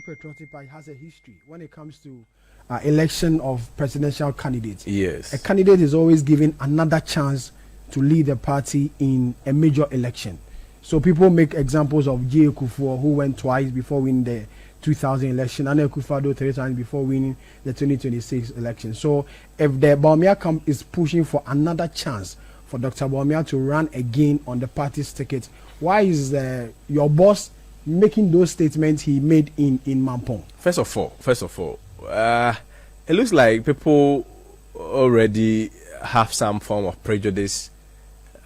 Patriotic Party has a history when it comes to election of presidential candidates. Yes. A candidate is always given another chance to lead the party in a major election. So people make examples of J. Kufuor, who went twice before winning the 2000 election, and Akufo-Addo 3 times before winning the 2026 election. So if the Bawumia camp is pushing for another chance for Dr. Bawumia to run again on the party's ticket, why is your boss making those statements he made in Mampong? First of all, it looks like people already have some form of prejudice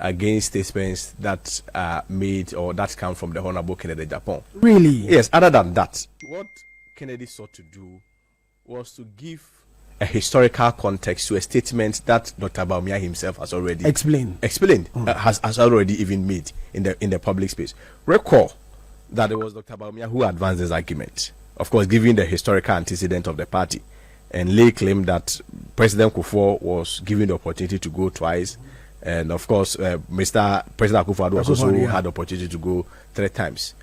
against statements that are made or that come from the Honorable Kennedy Japan. Really? Yes, other than that, what Kennedy sought to do was to give a historical context to a statement that Dr. Bawumia himself has already explained, has already even made in the public space. Recall that it was Dr. Bawumia who advanced this argument, of course, given the historical antecedent of the party, and lay claim that President Kufuor was given the opportunity to go twice, and of course, Mr. President Akufo-Addo also had the opportunity to go 3 times,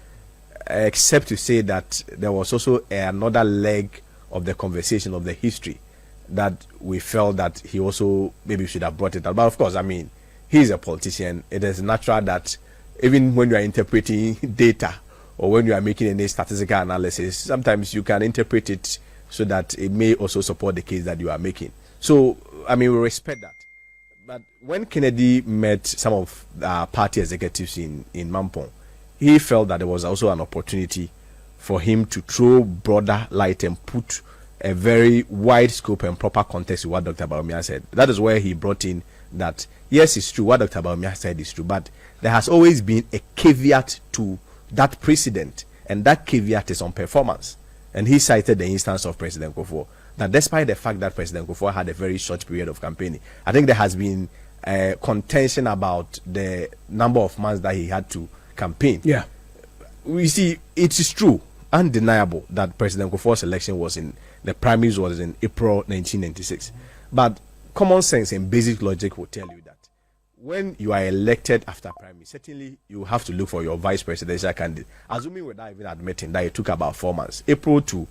except to say that there was also another leg of the conversation of the history that we felt that he also maybe should have brought it up. But of course, I mean, he's a politician. It is natural that even when you are interpreting data or when you are making any statistical analysis, sometimes you can interpret it so that it may also support the case that you are making. So, I mean, we respect that. But when Kennedy met some of the party executives in Mampong, he felt that there was also an opportunity for him to throw broader light and put a very wide scope and proper context to what Dr. Bawumia said. That is where he brought in that, yes, it's true, what Dr. Bawumia said is true, but there has always been a caveat to that precedent, and that caveat is on performance. And he cited the instance of President Kufuor, that despite the fact that President Kufuor had a very short period of campaigning, I think there has been contention about the number of months that he had to campaign. Yeah. We see, it is true, undeniable, that President Kufuor's election the primaries was in April 1996. But common sense and basic logic will tell you that when you are elected after primary, certainly you have to look for your vice presidential candidate. Assuming without even admitting that it took about 4 months, April to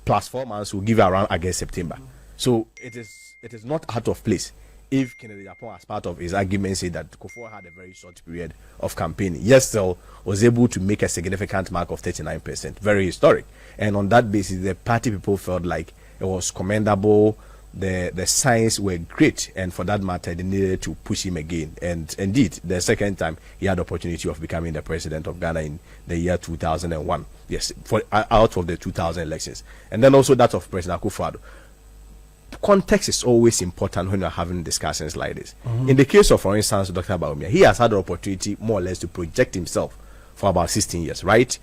plus 4 months will give around August, September. So it is not out of place if Kennedy Japan, as part of his argument, said that Kufuor had a very short period of campaigning, yet still was able to make a significant mark of 39%, very historic. And on that basis, the party people felt like it was commendable. The signs were great, and for that matter, they needed to push him again. And indeed, the second time he had the opportunity of becoming the president of Ghana in the year 2001. Yes, out of the 2000 elections, and then also that of President Akufo-Addo. Context is always important when you're having discussions like this. In the case of, for instance, Dr. Bawumia, he has had the opportunity more or less to project himself for about 16 years, right?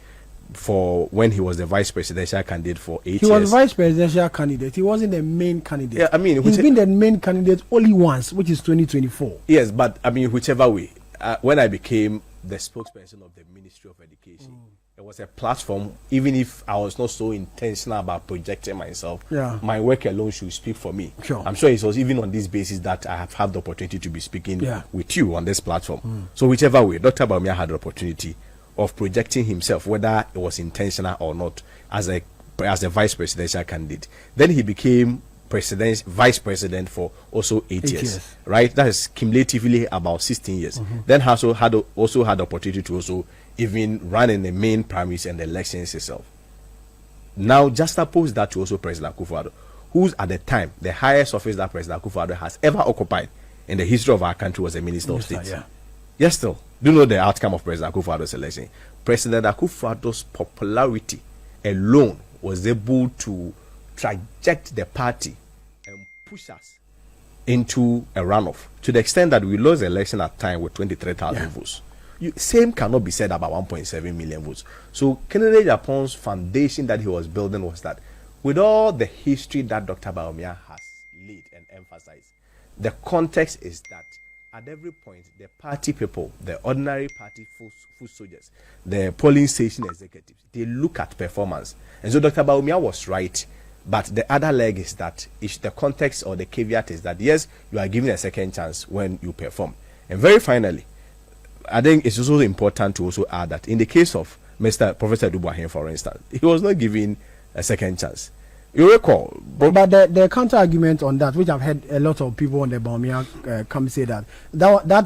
For when he was the vice presidential candidate for 8 years. He was vice presidential candidate. He wasn't the main candidate. Yeah, I mean, he's been the main candidate only once, which is 2024. Yes, but I mean, whichever way, when I became the spokesperson of the Ministry of Education, it was a platform. Even if I was not so intentional about projecting myself, my work alone should speak for me. Sure. I'm sure it was even on this basis that I have had the opportunity to be speaking with you on this platform. So whichever way, Dr. Bawumia had the opportunity of projecting himself, whether it was intentional or not, as a vice presidential candidate. Then he became vice president for also 8 years, right? That is cumulatively about 16 years. Then also had the opportunity to also even run in the main primaries and the elections itself. Now just oppose that to also President Akufo-Addo, who's at the time the highest office that President Akufo-Addo has ever occupied in the history of our country was a Minister of State. Yes, still. Do you know the outcome of President Akufo-Addo's election? President Akufo-Addo's popularity alone was able to traject the party and push us into a runoff to the extent that we lost the election at time with 23,000 votes. Same cannot be said about 1.7 million votes. So Kennedy Japan's foundation that he was building was that with all the history that Dr. Bawumia has laid and emphasized, the context is that at every point, the party people, the ordinary party foot soldiers, the polling station executives, they look at performance. And so Dr. Bawumia was right. But the other leg is that if the context or the caveat is that, yes, you are given a second chance when you perform. And very finally, I think it's also important to also add that in the case of Mr. Professor Dubois, for instance, he was not given a second chance. You recall, but the counter argument on that, which I've heard a lot of people on the Bawumia come say that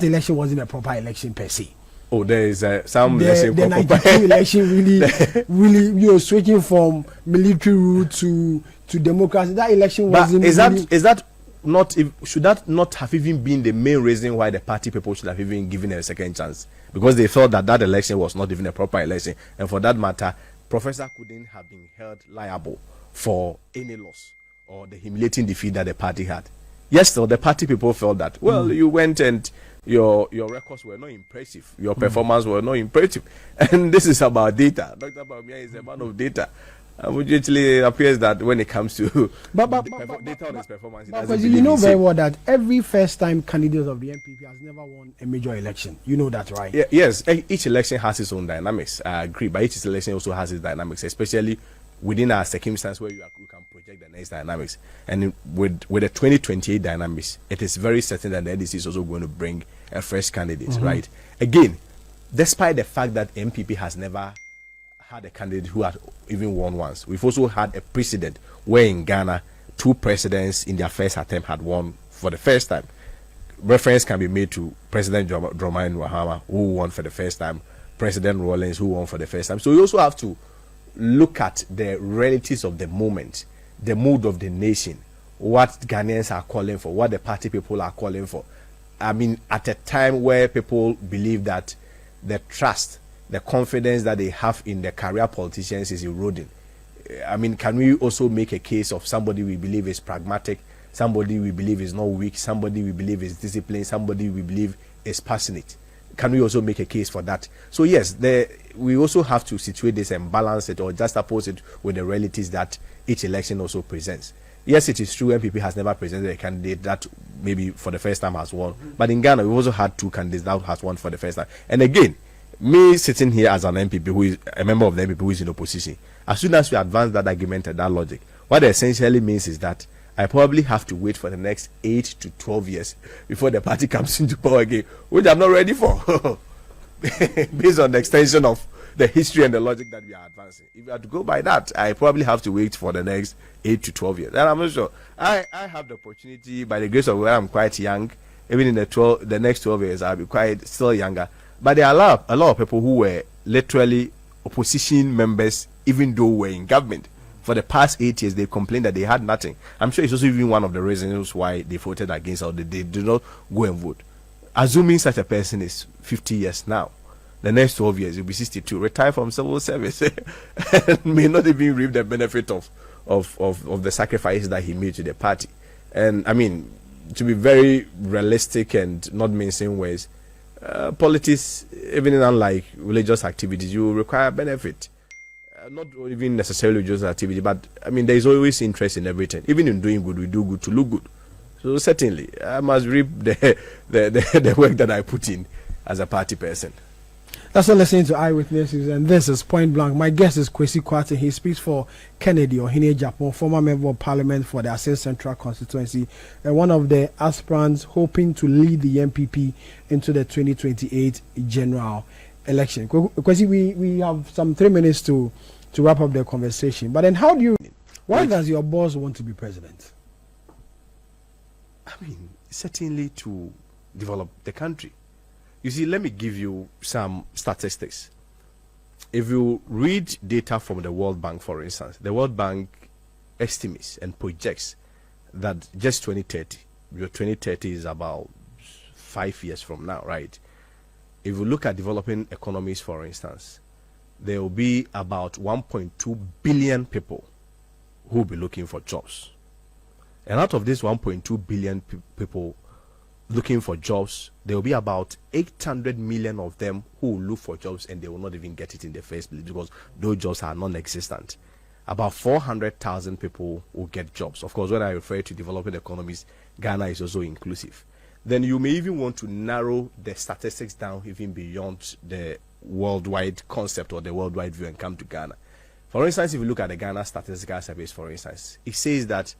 election wasn't a proper election per se. Oh, there is some election. The 92 election really, switching from military rule to democracy. That election wasn't. Is that not? Should that not have even been the main reason why the party people should have even given a second chance? Because they felt that election was not even a proper election, and for that matter, Professor couldn't have been held liable for any loss or the humiliating defeat that the party had. Yes, so the party people felt that, well, you went and your records were not impressive, your performance were not impressive, and this is about data. Dr. Bawumia is a man of data. Unfortunately, it appears that when it comes to data on his performance, because you know very well that every first-time candidate of the NPP has never won a major election. You know that, right? Yeah, yes, each election has its own dynamics. I agree, but each election also has its dynamics, especially within our circumstance where you can project the next dynamics. And with the 2028 dynamics, it is very certain that the NDC is also going to bring a fresh candidate, right? Again, despite the fact that MPP has never had a candidate who had even won once, we've also had a precedent where in Ghana, 2 presidents in their first attempt had won for the first time. Reference can be made to President Dramani Mahama, who won for the first time, President Rawlings, who won for the first time. So you also have to look at the realities of the moment, the mood of the nation, what Ghanaians are calling for, what the party people are calling for. I mean, at a time where people believe that the trust, the confidence that they have in the career politicians is eroding. I mean, can we also make a case of somebody we believe is pragmatic, somebody we believe is not weak, somebody we believe is disciplined, somebody we believe is passionate? Can we also make a case for that? So yes, we also have to situate this and balance it, or just oppose it with the realities that each election also presents. Yes, it is true NPP has never presented a candidate that maybe for the first time has won. But in Ghana, we also had 2 candidates that has won for the first time. And again, me sitting here as an MPP who is a member of the MPP who is in opposition, as soon as we advance that argument and that logic, what it essentially means is that I probably have to wait for the next 8 to 12 years before the party comes into power again, which I'm not ready for. Based on the extension of the history and the logic that we are advancing. If I had to go by that, I probably have to wait for the next 8 to 12 years. And I'm not sure. I have the opportunity, by the grace of God, I'm quite young. Even in the next 12 years, I'll be quite still younger. But there are a lot of people who were literally opposition members, even though we're in government. For the past 8 years, they complained that they had nothing. I'm sure it's also even one of the reasons why they voted against, or they did not go and vote. Assuming such a person is 50 years now, the next 12 years, he'll be 62, retire from civil service, and may not even reap the benefit of the sacrifice that he made to the party. And I mean, to be very realistic and not mincing words, politics, even unlike religious activities, you require benefit. Not even necessarily just activity, but I mean, there is always interest in everything. Even in doing good, we do good to look good. So certainly, I must reap the work that I put in as a party person. That's all listening to Eyewitnesses, and this is Point Blank. My guest is Kwesi Kwate. He speaks for Kennedy or AGYAPONG, former member of parliament for the Access Central constituency, and one of the aspirants hoping to lead the NPP into the 2028 general election. Kwesi, we have some 3 minutes to wrap up the conversation. But then why does your boss want to be president? I mean, certainly to develop the country. You see, let me give you some statistics. If you read data from the World Bank, for instance, the World Bank estimates and projects that just 2030, your 2030 is about 5 years from now, right? If you look at developing economies, for instance, there will be about 1.2 billion people who will be looking for jobs. And out of this 1.2 billion people looking for jobs, there will be about 800 million of them who will look for jobs and they will not even get it in the first place because those jobs are non-existent. About 400,000 people will get jobs. Of course, when I refer to developing economies, Ghana is also inclusive. Then you may even want to narrow the statistics down even beyond the worldwide concept or the worldwide view and come to Ghana. For instance, if you look at the Ghana Statistical Service, for instance, it says that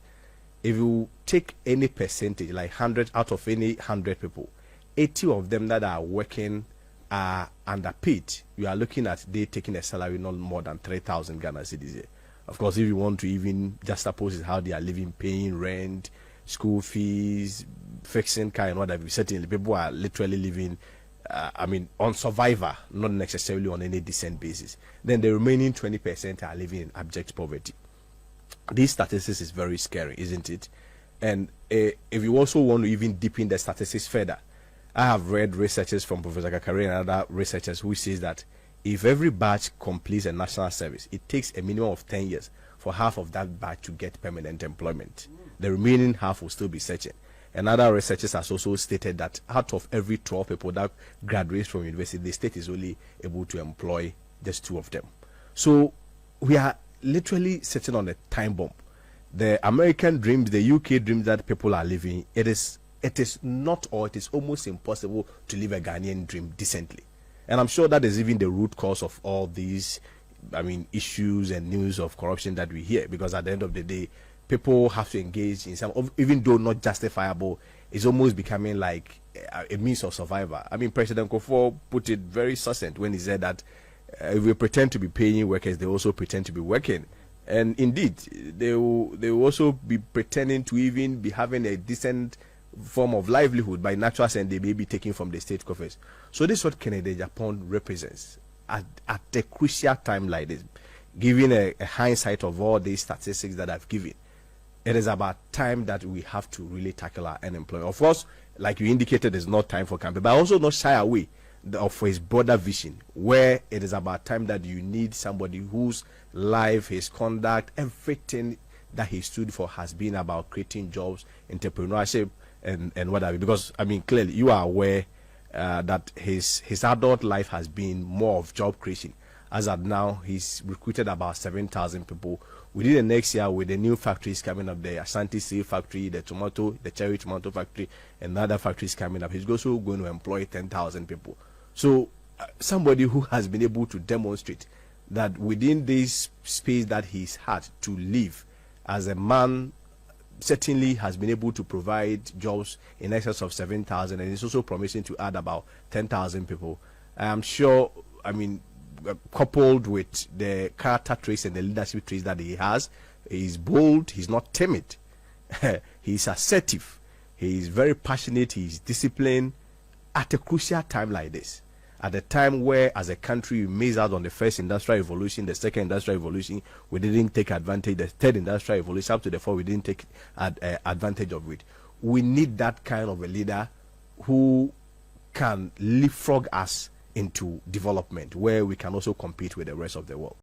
if you take any percentage, like 100 out of any 100 people, 80 of them that are working are underpaid, you are looking at they taking a salary not more than 3,000 Ghana cedis. Of course, if you want to even juxtapose how they are living, paying rent, school fees, fixing car and whatever, certainly people are literally living, on survivor, not necessarily on any decent basis. Then the remaining 20% are living in abject poverty. These statistics is very scary, isn't it? And if you also want to even deepen the statistics further, I have read researches from Professor Kakari and other researchers who says that if every batch completes a national service, it takes a minimum of 10 years for half of that batch to get permanent employment. The remaining half will still be searching. And other researchers has also stated that out of every 12 people that graduate from university, the state is only able to employ just 2 of them. So we are literally sitting on a time bomb. The American dreams, the UK dreams that people are living, it is not, or it is almost impossible to live a Ghanaian dream decently. And I'm sure that is even the root cause of all these, issues and news of corruption that we hear. Because at the end of the day, people have to engage in some, even though not justifiable, it's almost becoming like a means of survival. President Kufuor put it very succinct when he said that if we pretend to be paying workers, they also pretend to be working. And indeed, they will also be pretending to even be having a decent form of livelihood by natural sense they may be taking from the state coffers. So this is what Kennedy Japan represents at a crucial time like this, giving a hindsight of all these statistics that I've given. It is about time that we have to really tackle our unemployment. Of course, like you indicated, it's not time for campaign, but also not shy away of his broader vision, where it is about time that you need somebody whose life, his conduct, everything that he stood for has been about creating jobs, entrepreneurship, and whatever. Because clearly you are aware that his adult life has been more of job creation. As of now, he's recruited about 7,000 people. Within the next year, with the new factories coming up, the Ashanti Seed factory, the cherry tomato factory, and other factories coming up, he's also going to employ 10,000 people. So somebody who has been able to demonstrate that within this space that he's had to live as a man, certainly has been able to provide jobs in excess of 7,000, and is also promising to add about 10,000 people. I am sure, coupled with the character traits and the leadership traits that he has, he's bold, he's not timid, he's assertive, he's very passionate, he's disciplined at a crucial time like this. At a time where, as a country, we missed out on the first industrial revolution, the second industrial revolution, we didn't take advantage, the third industrial revolution, up to the fourth, we didn't take advantage of it. We need that kind of a leader who can leapfrog us into development, where we can also compete with the rest of the world.